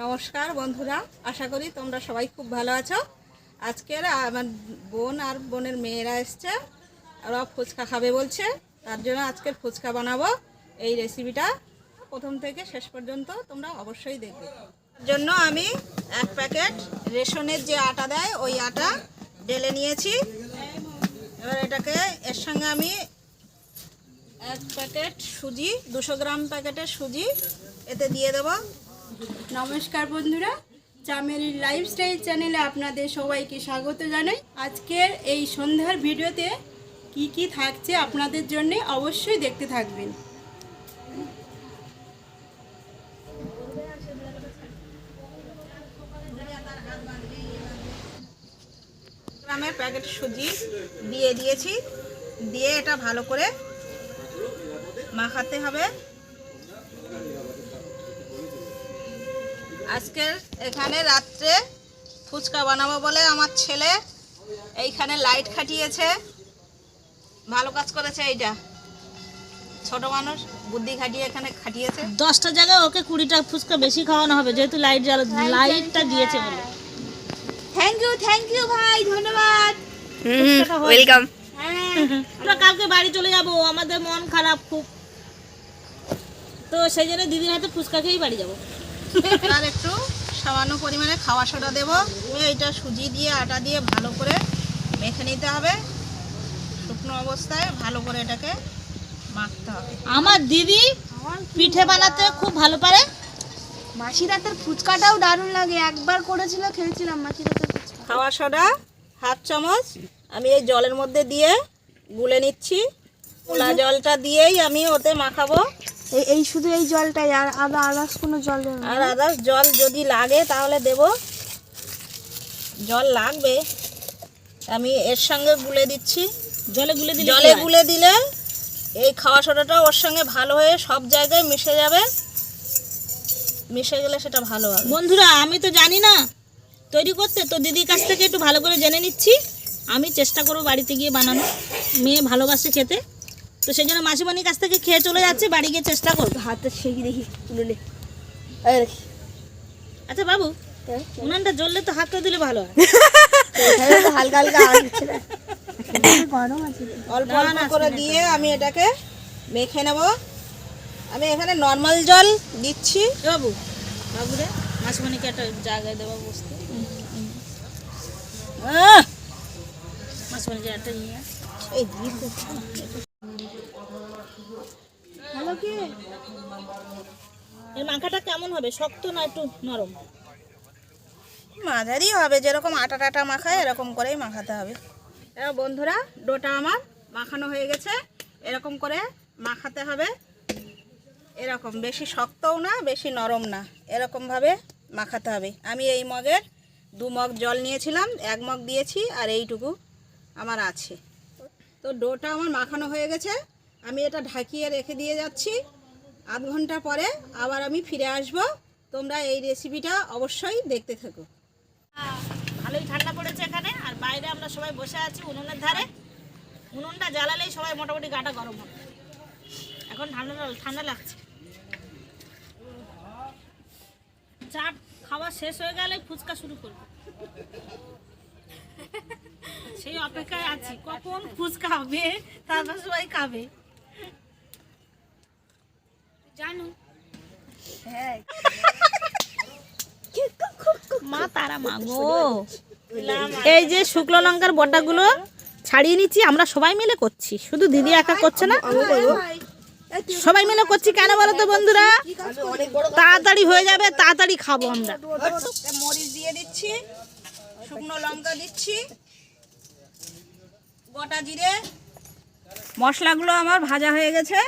নমস্কার বন্ধুরা, আশা করি তোমরা সবাই খুব ভালো আছো। আজকের আমার বোন আর বোনের মেয়েরা এসছে, ওরা ফুচকা খাবে বলছে, তার জন্য আজকের ফুচকা বানাবো। এই রেসিপিটা প্রথম থেকে শেষ পর্যন্ত তোমরা অবশ্যই দেখবে। তার জন্য আমি 1 প্যাকেট রেশনের যে আটা দেয় ওই আটা ঢেলে নিয়েছি। এবার এটাকে এর সঙ্গে আমি 1 প্যাকেট সুজি, 200 গ্রাম প্যাকেটের সুজি এতে দিয়ে দেবো। নমস্কার বন্ধুরা, চামেলির লাইফস্টাইল চ্যানেলে আপনাদের সবাইকে স্বাগত জানাই। আজকের এই সন্ধ্যার ভিডিওতে কি কি থাকছে আপনাদের জন্য অবশ্যই দেখতে থাকবেন। গ্রামের প্যাকেট সুজি দিয়ে দিয়েছি, দিয়ে এটা ভালো করে মাখাতে হবে। আজকের এখানে রাত্রে ফুচকা বানাবো বলে আমার ছেলে এইখানে লাইট খাটিয়েছে, ভালো কাজ করেছে। এইটা ছোট মানুষ বুদ্ধি খাটিয়ে এখানে খাটিয়েছে। 10টা জায়গায় ওকে 20টা ফুচকা বেশি খাওয়ানো হবে, যেহেতু লাইটটা দিয়েছে বলে। থ্যাংক ইউ ভাই, ধন্যবাদ। ওয়েলকাম। আমরা কালকে বাড়ি চলে যাব, আমাদের মন খারাপ খুব, তো সেই জন্য দিদির হাতে ফুচকা খেয়েই বাড়ি যাব। আর একটু সামান্য পরিমাণে খাওয়া সোডা দেবো। এইটা সুজি দিয়ে আটা দিয়ে ভালো করে মেখে নিতে হবে। শুকনো অবস্থায় ভালো করে এটাকে মাখতে হবে। আমার দিদি পিঠে বানাতে খুব ভালো পারে। মাসির হাতের ফুচকাটাও দারুণ লাগে, একবার করেছিল, খেয়েছিলাম মাসির হাতের ফুচকা। খাওয়া সোডা 1/2 চামচ আমি এই জলের মধ্যে দিয়ে গুলে নিচ্ছি। গোলা জলটা দিয়েই আমি ওতে মাখাবো। এই শুধু এই জলটাই, আর আদার্স কোনো জল দেব না? আর আদার্স জল যদি লাগে তাহলে দেব, জল লাগবে আমি এর সঙ্গে গুলে দিচ্ছি। জলে গুলে দিলে জলে গুলে দিলে এই খাওয়া সোডাটা ওর সঙ্গে ভালো হয়ে সব জায়গায় মিশে যাবে। মিশে গেলে সেটা ভালো হবে। বন্ধুরা, আমি তো জানি না তৈরি করতে, তো দিদির কাছ থেকে একটু ভালো করে জেনে নিচ্ছি। আমি চেষ্টা করবো বাড়িতে গিয়ে বানানো, মেয়ে ভালোবাসে খেতে, তো সেই জন্য মাসিমণির কাছ থেকে খেয়ে চলে যাচ্ছে, বাড়ি গিয়ে চেষ্টা করবো। হাতে সেই দেখি তুলে আচ্ছা বাবু, উনানটা জ্বললে তো হাতটা দিলে ভালো হয়। হালকা হালকা গরম আছে, অল্প অল্প করে দিয়ে আমি এটাকে মেখে নেব। আমি এখানে নর্মাল জল দিচ্ছি। বাবু, বাবু রে, মাসিমণিকে একটা জায়গায় দেবো বসতে। মাসিমণিকে একটা নিয়ে এই ভালো কি? এর মাখাটা কেমন হবে, শক্ত না একটু নরম? মাঝারি হবে, যেরকম আটা টাটা মাখায় এরকম করেই মাখাতে হবে। এবার বন্ধুরা, ডোটা আমার মাখানো হয়ে গেছে। এরকম করে মাখাতে হবে, এরকম বেশি শক্তও না বেশি নরম না, এরকমভাবে মাখাতে হবে। আমি এই মগের 2 মগ জল নিয়েছিলাম, 1 মগ দিয়েছি, আর এইটুকু আমার আছে। তো ডোটা আমার মাখানো হয়ে গেছে, আমি এটা ঢাকিয়ে রেখে দিয়ে যাচ্ছি। আধ ঘন্টা পরে আবার আমি ফিরে আসব। তোমরা এই রেসিপিটা অবশ্যই দেখতে থাকো। ভালোই ঠান্ডা পড়েছে এখানে, আর বাইরে আমরা সবাই বসে আছি উনুনের ধারে। উনুনটা জ্বালালেই সবাই মোটামুটি গাটা গরম হবে। এখন ঠান্ডা ঠান্ডা লাগছে। চা খাওয়া শেষ হয়ে গেলে ফুচকা শুরু করবো, সেই অপেক্ষায় আছি কখন ফুচকা হবে, তারপর সবাই খাবে। জানো মা তারা মাগো, এই যে শুকনো লঙ্কার বটাগুলো ছাড়িয়ে নিচ্ছি, আমরা সবাই মিলে করছি, শুধু দিদি একা করছে না, সবাই মিলে করছি। কেন বলো তো বন্ধুরা, তাড়াতাড়ি হয়ে যাবে, তাড়াতাড়ি খাবো আমরা। মরিচ দিয়ে দিচ্ছি, শুকনো লঙ্কা দিচ্ছি, গোটা জিরে। মশলাগুলো আমার ভাজা হয়ে গেছে,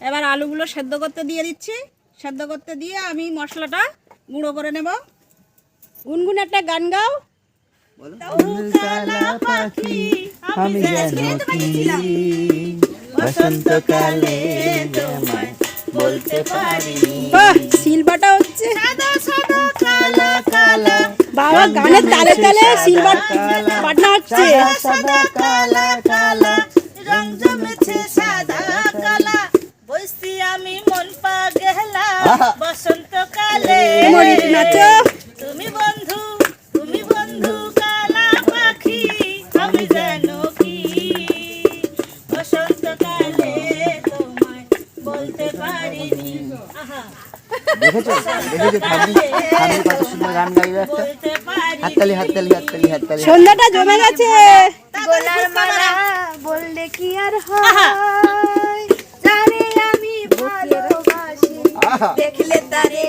এবার আলুগুলো সেদ্ধ করতে দিয়ে দিচ্ছি। সেদ্ধ করতে দিয়ে আমি মশলাটা গুঁড়ো করে নেব। গুনগুন একটা গান গাও। আমি বসন্তকালে তোমায় বলতে পারি। শিলবাটা হচ্ছে সাদা সাদা কালা কালা, বাবা গানের তালে তালে শিলবাট বাটনা হচ্ছে। সাদা কালা কালা, রং জমেছে সাদা কালা, বসছি আমি মন পা গেলা, বসন্তকালে নাচো। তুমি বন্ধু কালা পাখি আমি জানো কি বসন্তকালে তোমায় বলতে পারিনি আহা দেখেছো ঠাম্মি কত সুন্দর গান গাইবে একটা। বলতে পারি হাততালি হাততালি হাততালি হাততালি। সন্ধ্যাটা জমে গেছে। গোলার মালা বললে কি আর হয়, জানে আমি ভালোবাসি, আহা দেখলে তারে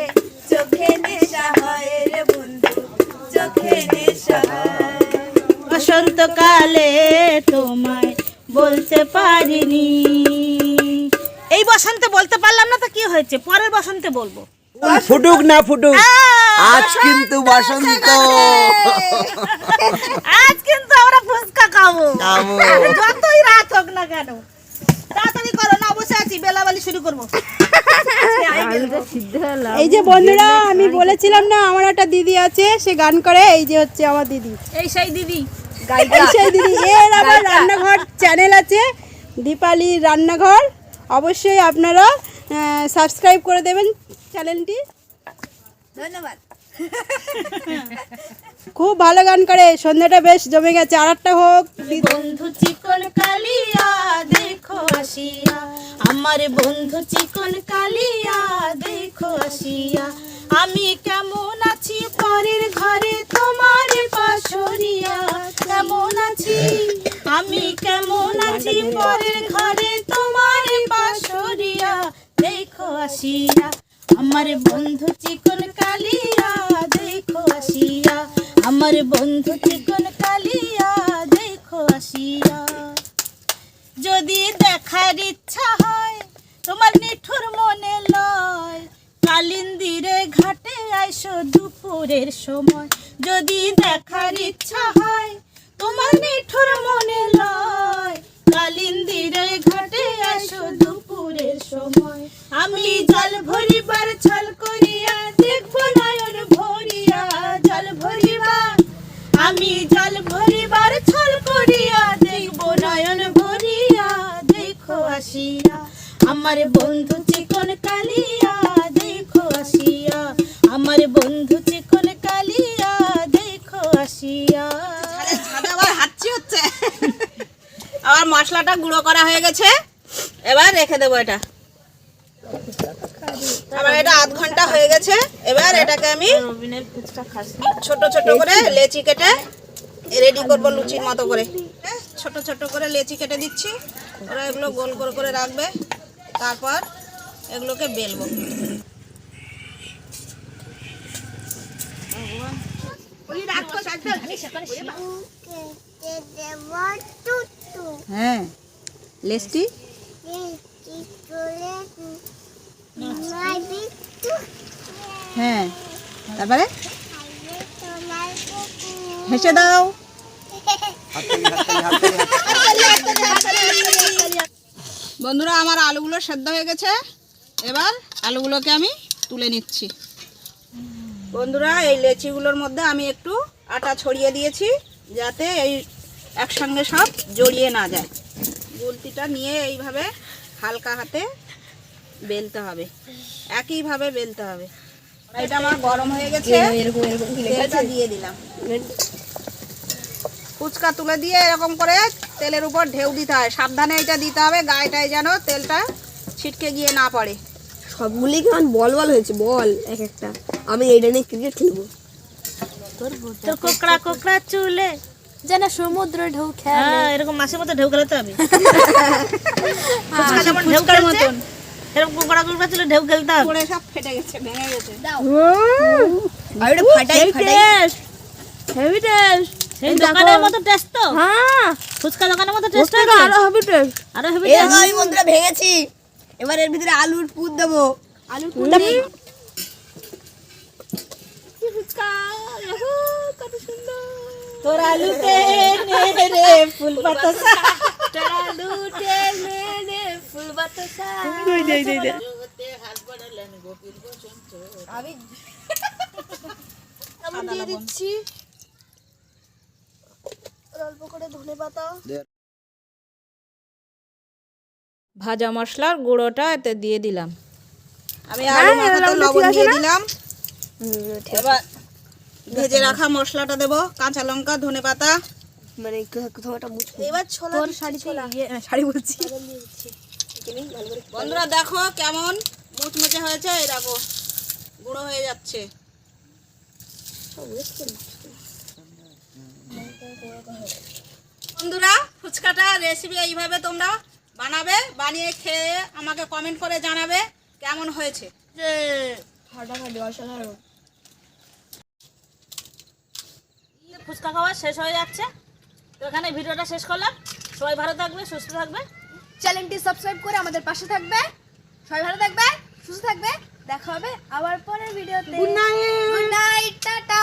চোখে নেশা হয় রে বন্ধু, চোখে নেশা হয়। বসন্তকালে তোমায় বলতে পারিনি। এই বসন্তে বলতে পারলাম না তো কি হয়েছে, পরের বসন্তে বলবো। ফুটুক না ফুটুক, আজ কিন্তু বসন্ত। আজ কিন্তু আমরা ফুচকা খাবো, খাবো। যতই রাত হোক না কেন। তাড়াতাড়ি করো না, বসে আছি, বেলাবালি শুরু করবো। এই যে বন্ধুরা, আমি বলেছিলাম না আমার একটা দিদি আছে, সে গান করে। এই যে হচ্ছে আমার দিদি, এই সেই দিদি, এই সেই দিদি। এর আবার রান্নাঘর চ্যানেল আছে, দীপালি রান্নাঘর। অবশ্যই আপনারা সাবস্ক্রাইব করে দেবেন চ্যানেলটি। ধন্যবাদ। খুব ভালো গান করে। সন্ধ্যাটা বেশ জমে গেছে, আর একটা হোক। বন্ধু চিকন কালিয়া দেখো আসিয়া, আমার বন্ধু চিকন কালিয়া দেখো আসিয়া, আমি কেমন আছি পরের ঘরে তোমার পাশরিয়া, কেমন আছি আমি কেমন আছি পরের ঘরে তোমার পাশরিয়া, দেখো আসিয়া আমার বন্ধু চিকন কালিয়া দেখো আসিয়া, আমার বন্ধু চিকন কালিয়া দেখো আসিয়া। যদি দেখার ইচ্ছা হয় তোমার নিঠুর মনে লয়, কালিন্দিরে ঘাটে আইসো দুপুরের সময়। যদি দেখার ইচ্ছা হয় তোমার নিঠুর মনে লয়, কালিন্দিরে ঘাটে আইসো দুপুরের সময়। আমি জল ভরিবার ছল করিয়া দেখবো নয়ন ভরিয়া, জল ভরিবার আমি জল ভরিবার ছল করিয়া দেখবো নয়ন ভরিয়া, দেখো আসিয়া আমার বন্ধু চিকন কালিয়া দেখো আসিয়া, আমার বন্ধু চিকন কালিয়া দেখো আসিয়া। আবার হাঁচি হচ্ছে। আবার মশলাটা গুঁড়ো করা হয়ে গেছে, এবার রেখে দেবো এটা। আমার এটা আধ ঘন্টা হয়ে গেছে। এবার এটাকে আমি ছোট ছোট করে লেচি কেটে রেডি করব, লুচির মতো করে। ছোট ছোট করে লেচি কেটে দিচ্ছি, ওরা এগুলো গোল গোল করে রাখবে, তারপর এগুলোকে বেলবো। হ্যাঁ, লেচটি হ্যাঁ, তারপরে হেসে দাও। বন্ধুরা, আমার আলুগুলো সেদ্ধ হয়ে গেছে, এবার আলুগুলোকে আমি তুলে নিচ্ছি। বন্ধুরা, এই লেচিগুলোর মধ্যে আমি একটু আটা ছড়িয়ে দিয়েছি, যাতে এই একসঙ্গে সব জড়িয়ে না যায়। গুলতিটা নিয়ে এইভাবে হালকা হাতে বেলতে হবে, একইভাবে বেলতে হবে। এটা আমার গরম হয়ে গেছে, তেলটা দিয়ে দিলাম। ফুচকা তুলে দিয়ে এরকম করে তেলের উপর ঢেউ দিতে হয়, সাবধানে এটা দিতে হবে, গায়েটায় যেন তেলটা ছিটকে গিয়ে না পড়ে। সবগুলি কেমন বল বল হয়েছে, বল এক একটা। আমি এইটা নিয়ে ক্রিকেট খেলবো। তোর কোকড়া কোকড়া চুলে যেন সমুদ্র ঢেউ হ্যাঁ, এরকম মাছের মতো ঢেউ খেলাতে হবে। যেমন ঢেউ খেলার মতন এরকম কোকড়া কোকড়া চুলে ঢেউ খেলতে হবে। পড়ে সব ফেটে গেছে, ভেঙে গেছে। আর ওটা ফাটাই ফাটাই হেভি টেস্ট। সেই দোকানের মতো টেস্ট তো, হ্যাঁ, ফুচকা দোকানের মতো টেস্ট ওটা আরো হেভি টেস্ট। আরো হেভি এই আমি বন্ধুরা ভেঙেছি, এবার এর ভিতরে আলুর পুর দেবো। আলুর পুর ফুচকা, কত সুন্দর। তোর আলুতে নে রে ফুল বাতাসা, তোর আলুতে নে নে ফুল বাতাসা। আমি দিয়ে দিচ্ছি অল্প করে ধনেপাতা। ভাজা মশলার গুঁড়োটা এতে দিয়ে দিলাম। আমি আলু মাখাতে লবণ দিয়ে দিলাম, এবার ভেজে রাখা মশলাটা দেবো, কাঁচা লঙ্কা, ধনেপাতা। মানে কোথাও একটা মুছ এবার ছোলা শাড়ি বলছি। বন্ধুরা দেখো কেমন মুচমুচে হয়েছে, এই দেখো গুঁড়ো হয়ে যাচ্ছে। বন্ধুরা ফুচকাটা রেসিপি এইভাবে তোমরা বানাবে, বানিয়ে খেয়ে আমাকে কমেন্ট করে জানাবে কেমন হয়েছে। যে ফাটাফাটি অসাধারণ। ফুচকা খাওয়া শেষ হয়ে যাচ্ছে, তো এখানে ভিডিওটা শেষ করলাম। সবাই ভালো থাকবে, সুস্থ থাকবে। চ্যানেলটি সাবস্ক্রাইব করে আমাদের পাশে থাকবে। সবাই ভালো থাকবে, সুস্থ থাকবে। দেখা হবে আবার পরের ভিডিওতে। Good night, tata.